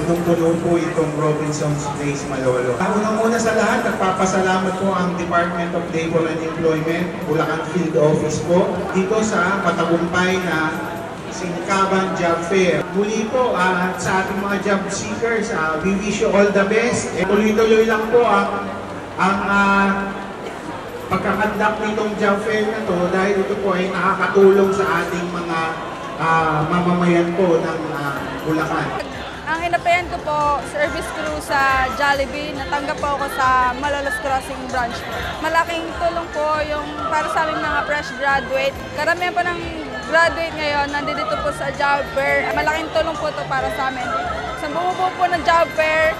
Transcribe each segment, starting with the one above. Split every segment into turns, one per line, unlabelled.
Punong-puno po itong Robinson's Place Malolo. Unang-una sa lahat, nagpapasalamat po ang Department of Labor and Employment, Bulacan Field Office po, dito sa matagumpay na Singkaban Job Fair. Muli po sa ating mga job seekers, we wish you all the best. Tuloy-tuloy lang po ang pagkakandak nitong job fair na to dahil ito po ay nakakatulong sa ating mga mamamayan po ng Bulacan.
Ang hinapayan ko po, service crew sa Jollibee. Natanggap po ako sa Malolos Crossing branch po. Malaking tulong po yung para sa aming mga fresh graduate. Karamihan po ng graduate ngayon nandito po sa job fair. Malaking tulong po ito para sa amin. Sa bumubuo po ng job fair,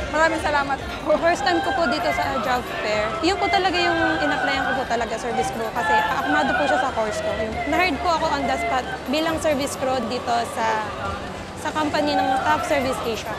maraming salamat po.
First time ko po dito sa job fair. Yun po talaga yung in-applyan ko po talaga, service crew. Kasi akmado po siya sa course ko. Na-hired po ako on the spot bilang service crew dito sa company ng Top Service Asia.